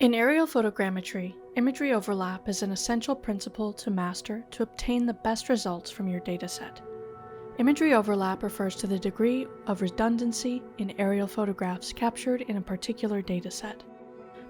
In aerial photogrammetry, imagery overlap is an essential principle to master to obtain the best results from your dataset. Imagery overlap refers to the degree of redundancy in aerial photographs captured in a particular dataset.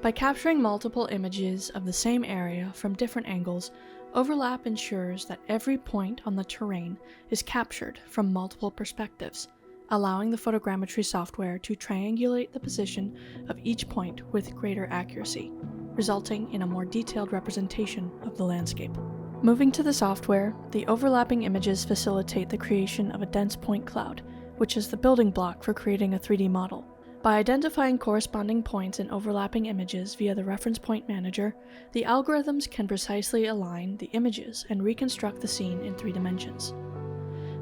By capturing multiple images of the same area from different angles, overlap ensures that every point on the terrain is captured from multiple perspectives, allowing the photogrammetry software to triangulate the position of each point with greater accuracy, resulting in a more detailed representation of the landscape. Moving to the software, the overlapping images facilitate the creation of a dense point cloud, which is the building block for creating a 3D model. By identifying corresponding points in overlapping images via the reference point manager, the algorithms can precisely align the images and reconstruct the scene in 3 dimensions.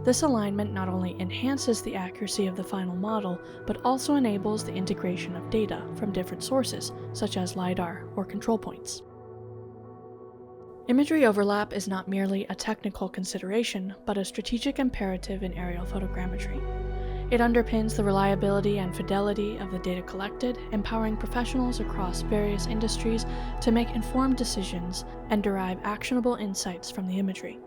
This alignment not only enhances the accuracy of the final model, but also enables the integration of data from different sources, such as LiDAR or control points. Imagery overlap is not merely a technical consideration, but a strategic imperative in aerial photogrammetry. It underpins the reliability and fidelity of the data collected, empowering professionals across various industries to make informed decisions and derive actionable insights from the imagery.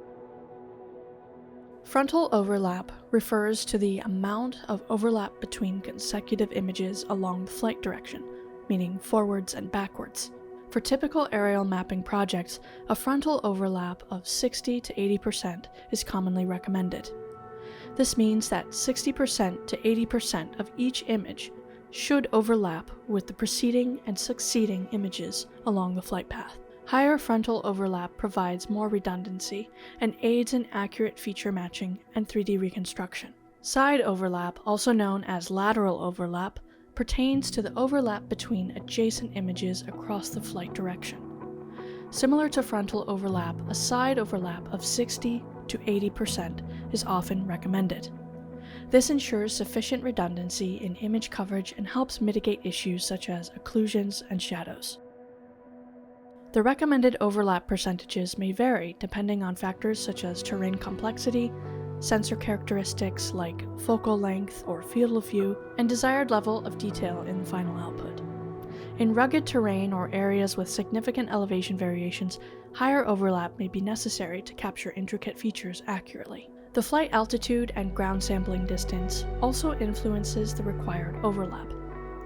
Frontal overlap refers to the amount of overlap between consecutive images along the flight direction, meaning forwards and backwards. For typical aerial mapping projects, a frontal overlap of 60 to 80% is commonly recommended. This means that 60% to 80% of each image should overlap with the preceding and succeeding images along the flight path. Higher frontal overlap provides more redundancy and aids in accurate feature matching and 3D reconstruction. Side overlap, also known as lateral overlap, pertains to the overlap between adjacent images across the flight direction. Similar to frontal overlap, a side overlap of 60 to 80% is often recommended. This ensures sufficient redundancy in image coverage and helps mitigate issues such as occlusions and shadows. The recommended overlap percentages may vary depending on factors such as terrain complexity, sensor characteristics like focal length or field of view, and desired level of detail in the final output. In rugged terrain or areas with significant elevation variations, higher overlap may be necessary to capture intricate features accurately. The flight altitude and ground sampling distance also influences the required overlap.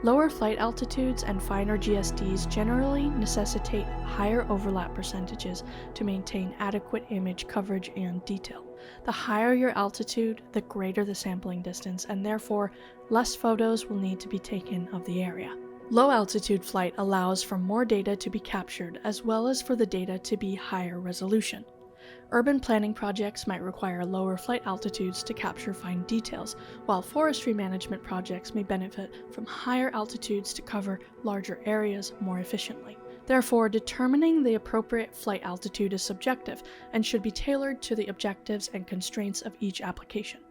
Lower flight altitudes and finer GSDs generally necessitate higher overlap percentages to maintain adequate image coverage and detail. The higher your altitude, the greater the sampling distance, and therefore less photos will need to be taken of the area. Low altitude flight allows for more data to be captured as well as for the data to be higher resolution. Urban planning projects might require lower flight altitudes to capture fine details, while forestry management projects may benefit from higher altitudes to cover larger areas more efficiently. Therefore, determining the appropriate flight altitude is subjective and should be tailored to the objectives and constraints of each application.